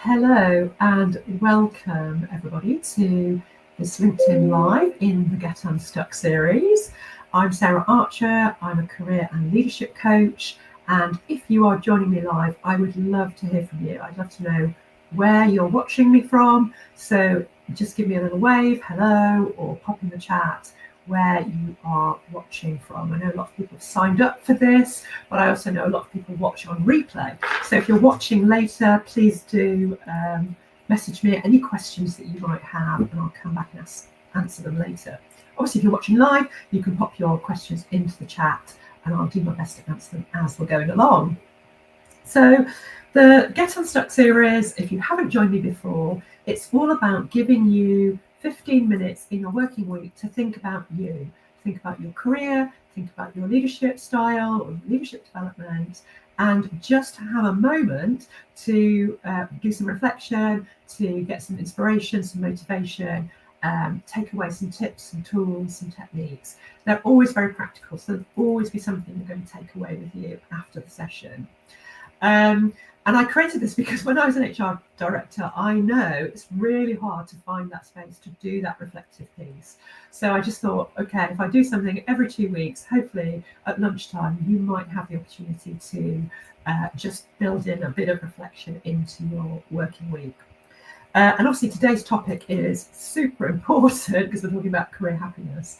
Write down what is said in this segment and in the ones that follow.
Hello and welcome everybody to this LinkedIn Live in the Get Unstuck series. I'm Sarah Archer, I'm a career and leadership coach, and if you are joining me live, I would love to hear from you. I'd love to know where you're watching me from, so just give me a little wave, hello, or pop in the chat where you are watching from. I know a lot of people have signed up for this, but I also know a lot of people watch on replay. So if you're watching later, please do message me any questions that you might have, and I'll come back and answer them later. Obviously, if you're watching live, you can pop your questions into the chat, and I'll do my best to answer them as we're going along. So the Get Unstuck series, if you haven't joined me before, it's all about giving you 15 minutes in your working week to think about you, think about your career, think about your leadership style or leadership development, and just to have a moment to do some reflection, to get some inspiration, some motivation, take away some tips, some tools, some techniques. They're always very practical, so there'll always be something you're going to take away with you after the session. And I created this because when I was an HR director, I know it's really hard to find that space to do that reflective piece. So I just thought, okay, if I do something every 2 weeks, hopefully at lunchtime, you might have the opportunity to just build in a bit of reflection into your working week. And obviously today's topic is super important because we're talking about career happiness.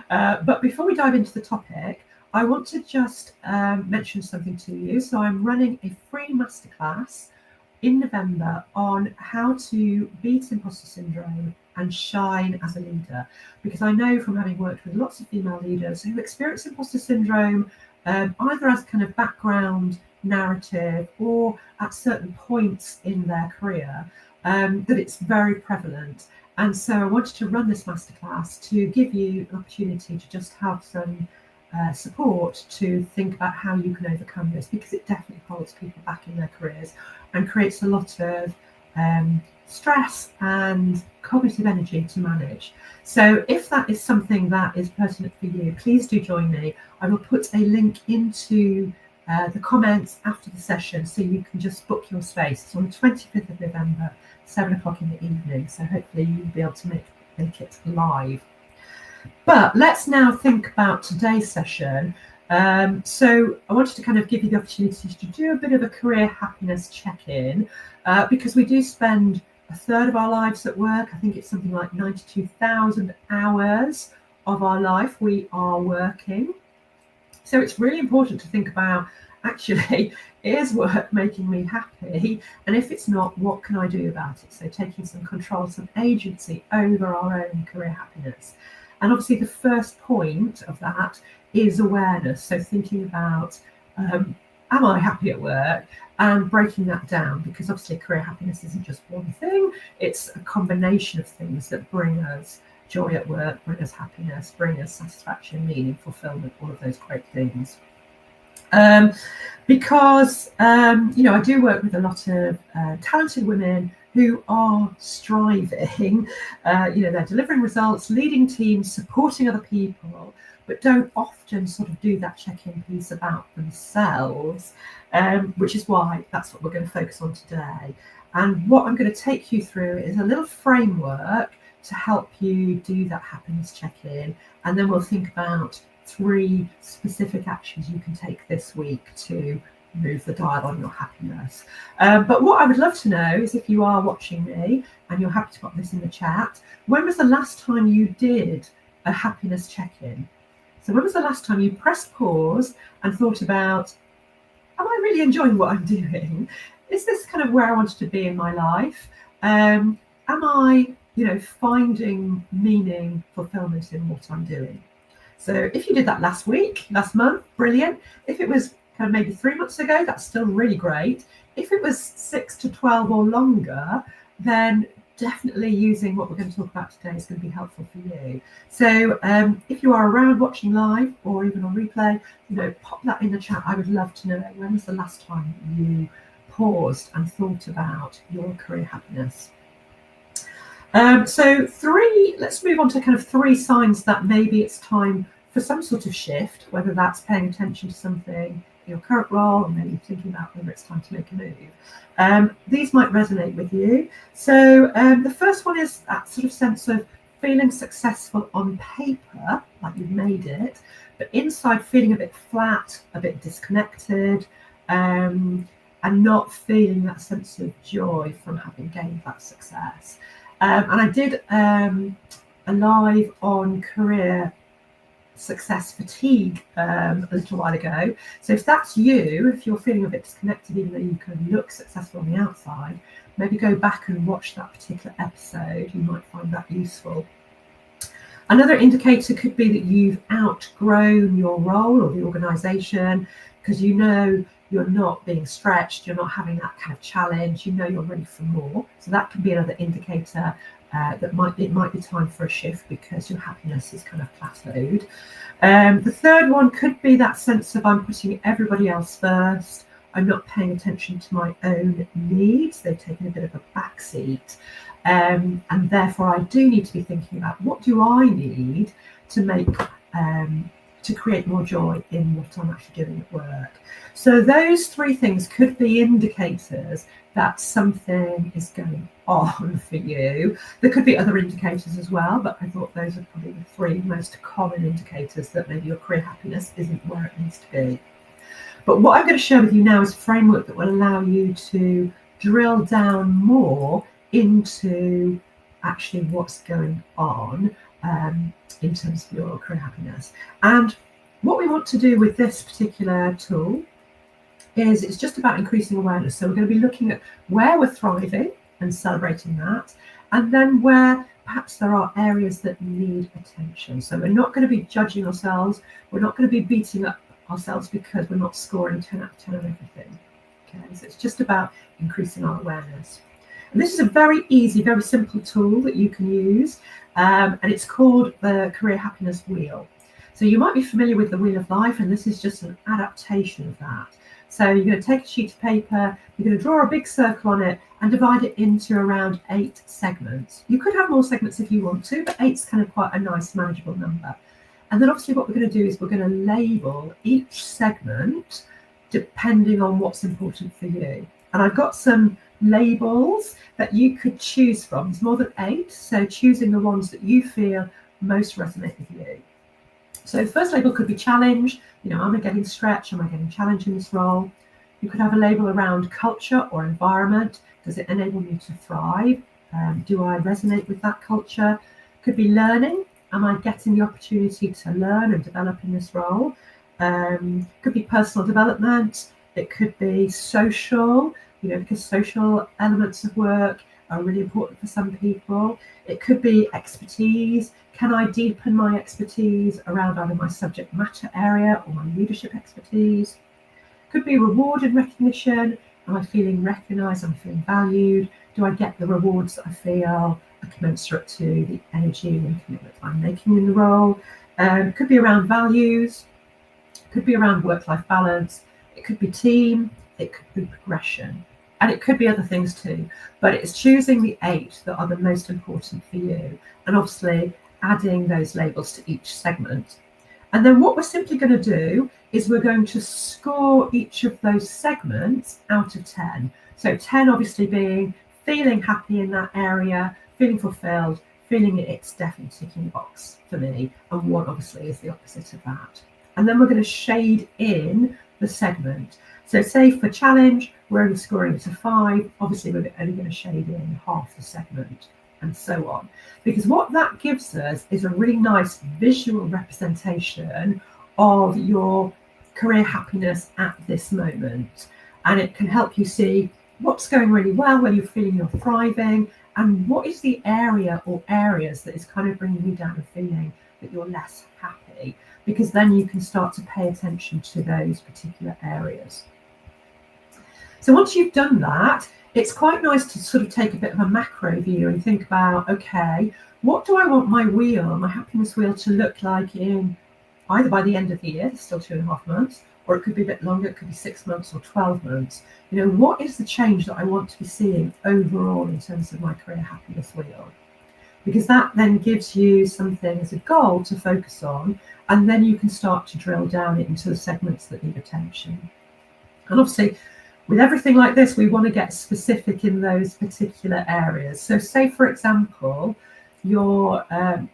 But before we dive into the topic, I want to just mention something to you. So I'm running a free masterclass in November on how to beat imposter syndrome and shine as a leader. Because I know from having worked with lots of female leaders who experience imposter syndrome, either as kind of background narrative or at certain points in their career, that it's very prevalent. And so I wanted to run this masterclass to give you an opportunity to just have some support to think about how you can overcome this, because it definitely holds people back in their careers and creates a lot of stress and cognitive energy to manage. So if that is something that is pertinent for you, please do join me. I will put a link into the comments after the session so you can just book your space. It's on the 25th of November, 7 o'clock in the evening, so hopefully you'll be able to make it live. But let's now think about today's session. So I wanted to kind of give you the opportunity to do a bit of a career happiness check-in, because we do spend a third of our lives at work. I think it's something like 92,000 hours of our life we are working. So it's really important to think about, actually, is work making me happy? And if it's not, what can I do about it? So taking some control, some agency over our own career happiness. And obviously the first point of that is awareness. So thinking about, am I happy at work? And breaking that down, because obviously career happiness isn't just one thing. It's a combination of things that bring us joy at work, bring us happiness, bring us satisfaction, meaning, fulfillment, all of those great things. Because, I do work with a lot of talented women who are striving, they're delivering results, leading teams, supporting other people, but don't often sort of do that check-in piece about themselves, which is why that's what we're going to focus on today. And what I'm going to take you through is a little framework to help you do that happiness check-in, and then we'll think about 3 specific actions you can take this week to move the dial on your happiness. But what I would love to know is, if you are watching me and you're happy to put this in the chat, when was the last time you did a happiness check-in? So when was the last time you pressed pause and thought about, am I really enjoying what I'm doing? Is this kind of where I wanted to be in my life? Am I, finding meaning, fulfillment in what I'm doing? So if you did that last week, last month, brilliant. If it was kind of maybe 3 months ago, that's still really great. If it was 6 to 12 or longer, then definitely using what we're going to talk about today is going to be helpful for you. So if you are around watching live or even on replay, pop that in the chat. I would love to know, when was the last time you paused and thought about your career happiness? Let's move on to kind of 3 signs that maybe it's time for some sort of shift, whether that's paying attention to something your current role, or maybe thinking about whether it's time to make a move. These might resonate with you. So the first one is that sort of sense of feeling successful on paper, like you've made it, but inside feeling a bit flat, a bit disconnected, and not feeling that sense of joy from having gained that success. And I did a live on career success fatigue a little while ago. So if that's you, if you're feeling a bit disconnected, even though you can look successful on the outside, maybe go back and watch that particular episode. You might find that useful. Another indicator could be that you've outgrown your role or the organisation, because you know you're not being stretched, you're not having that kind of challenge, you know you're ready for more. So that can be another indicator that it might be time for a shift because your happiness is kind of plateaued. The third one could be that sense of I'm putting everybody else first, I'm not paying attention to my own needs, they've taken a bit of a backseat. And therefore I do need to be thinking about what do I need to make to create more joy in what I'm actually doing at work. So those three things could be indicators that something is going on for you. There could be other indicators as well, but I thought those are probably the three most common indicators that maybe your career happiness isn't where it needs to be. But what I'm going to share with you now is a framework that will allow you to drill down more into actually what's going on in terms of your career happiness. And what we want to do with this particular tool is it's just about increasing awareness. So we're going to be looking at where we're thriving and celebrating that, and then where perhaps there are areas that need attention. So we're not going to be judging ourselves. We're not going to be beating up ourselves because we're not scoring 10 out of 10 on everything. Okay, so it's just about increasing our awareness. And this is a very easy, very simple tool that you can use, and it's called the Career Happiness Wheel. So you might be familiar with the Wheel of Life, and this is just an adaptation of that. So you're going to take a sheet of paper, you're going to draw a big circle on it and divide it into around 8 segments. You could have more segments if you want to, but 8's kind of quite a nice, manageable number. And then obviously what we're going to do is we're going to label each segment depending on what's important for you. And I've got some labels that you could choose from. There's more than 8, so choosing the ones that you feel most resonate with you. So the first label could be challenge. You know, am I getting stretched? Am I getting challenged in this role? You could have a label around culture or environment. Does it enable me to thrive? Do I resonate with that culture? Could be learning. Am I getting the opportunity to learn and develop in this role? Could be personal development. It could be social, you know, because social elements of work are really important for some people. It could be expertise. Can I deepen my expertise around either my subject matter area or my leadership expertise? Could be reward and recognition. Am I feeling recognised? Am I feeling valued? Do I get the rewards that I feel are commensurate to the energy and commitment I'm making in the role? Could be around values. Could be around work-life balance. It could be team. It could be progression. And it could be other things too. But it's choosing the 8 that are the most important for you. And obviously adding those labels to each segment. And then what we're simply going to do is we're going to score each of those segments out of 10. So 10 obviously being feeling happy in that area, feeling fulfilled, feeling it's definitely ticking the box for me. And 1 obviously is the opposite of that. And then we're going to shade in the segment. So say for challenge, we're only scoring it a 5. Obviously, we're only going to shade in half the segment, and so on. Because what that gives us is a really nice visual representation of your career happiness at this moment. And it can help you see what's going really well, where you're feeling you're thriving, and what is the area or areas that is kind of bringing you down and feeling that you're less happy. Because then you can start to pay attention to those particular areas. So once you've done that, it's quite nice to sort of take a bit of a macro view and think about, okay, what do I want my wheel, my happiness wheel, to look like in either by the end of the year, there's still 2.5 months, or it could be a bit longer, it could be 6 months or 12 months. You know, what is the change that I want to be seeing overall in terms of my career happiness wheel? because that then gives you something as a goal to focus on, and then you can start to drill down it into the segments that need attention. And obviously, with everything like this, we want to get specific in those particular areas. So say, for example, your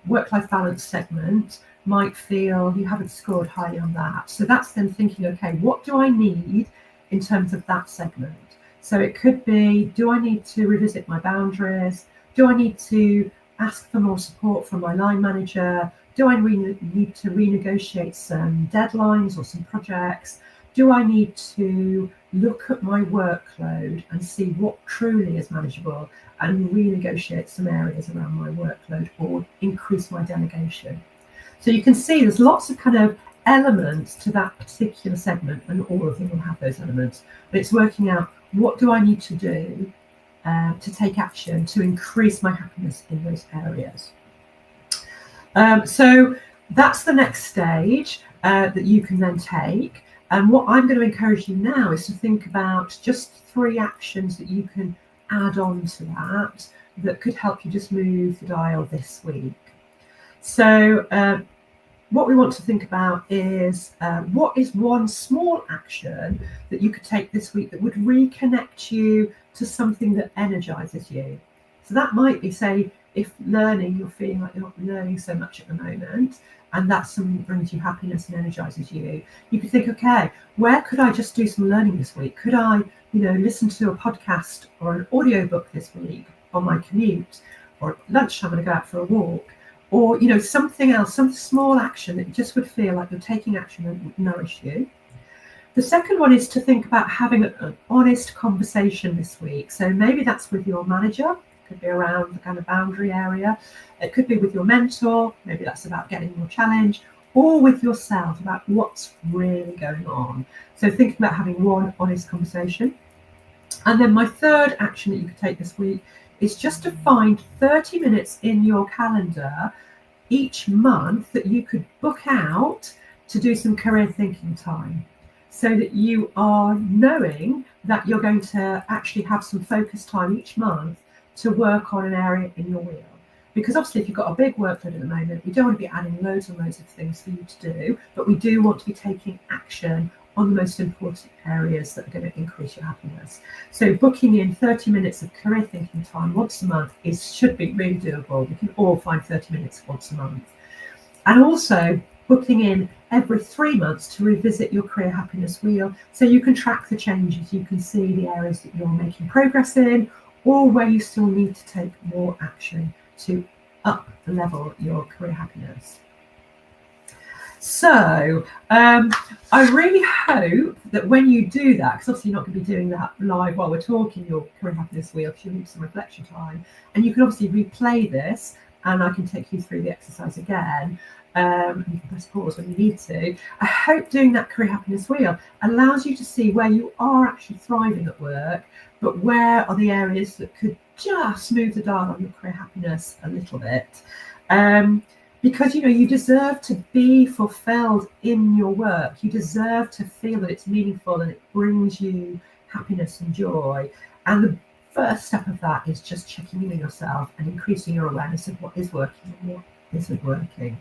work-life balance segment might feel you haven't scored highly on that. So that's then thinking, okay, what do I need in terms of that segment? So it could be, do I need to revisit my boundaries? Do I need to ask for more support from my line manager? Do I need to renegotiate some deadlines or some projects? Do I need to look at my workload and see what truly is manageable and renegotiate some areas around my workload or increase my delegation? So you can see there's lots of kind of elements to that particular segment, and all of them will have those elements. But it's working out, what do I need to do to take action to increase my happiness in those areas? So that's the next stage that you can then take. And what I'm going to encourage you now is to think about just 3 actions that you can add on to that could help you just move the dial this week. So what we want to think about is what is one small action that you could take this week that would reconnect you to something that energizes you. So that might be, say, if learning, you're feeling like you're not learning so much at the moment, and that's something that brings you happiness and energizes you, you could think, okay, where could I just do some learning this week? Could I, listen to a podcast or an audiobook this week on my commute, or at lunchtime when I go out for a walk, or something else, some small action that just would feel like you're taking action that would nourish you. The second one is to think about having an honest conversation this week. So maybe that's with your manager. Could be around the kind of boundary area. It could be with your mentor. Maybe that's about getting more challenge, or with yourself about what's really going on. So thinking about having one honest conversation. And then my third action that you could take this week is just to find 30 minutes in your calendar each month that you could book out to do some career thinking time, so that you are knowing that you're going to actually have some focus time each month to work on an area in your wheel. Because obviously, if you've got a big workload at the moment, we don't want to be adding loads and loads of things for you to do, but we do want to be taking action on the most important areas that are going to increase your happiness. So booking in 30 minutes of career thinking time once a month should be really doable. We can all find 30 minutes once a month. And also booking in every 3 months to revisit your career happiness wheel, so you can track the changes, you can see the areas that you're making progress in, or where you still need to take more action to up the level your career happiness. So I really hope that when you do that, because obviously you're not going to be doing that live while we're talking your career happiness wheel, because you need some reflection time, and you can obviously replay this, and I can take you through the exercise again. You can press pause when you need to. I hope doing that career happiness wheel allows you to see where you are actually thriving at work, but where are the areas that could just move the dial on your career happiness a little bit. Because you deserve to be fulfilled in your work. You deserve to feel that it's meaningful and it brings you happiness and joy. And the first step of that is just checking in with yourself and increasing your awareness of what is working and what isn't working,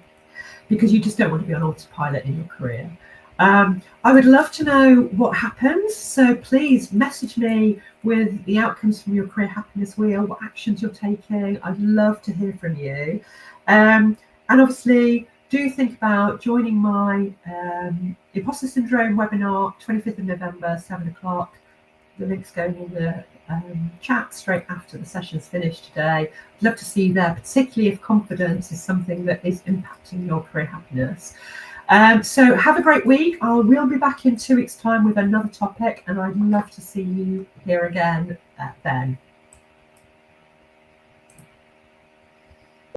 because you just don't want to be on autopilot in your career. I would love to know what happens, so please message me with the outcomes from your career happiness wheel, what actions you're taking. I'd love to hear from you. And obviously, do think about joining my Imposter Syndrome webinar, 25th of November, 7 o'clock. The link's going in the chat straight after the session's finished today. I'd love to see you there, particularly if confidence is something that is impacting your career happiness. So have a great week. We'll be back in 2 weeks' time with another topic, and I'd love to see you here again then.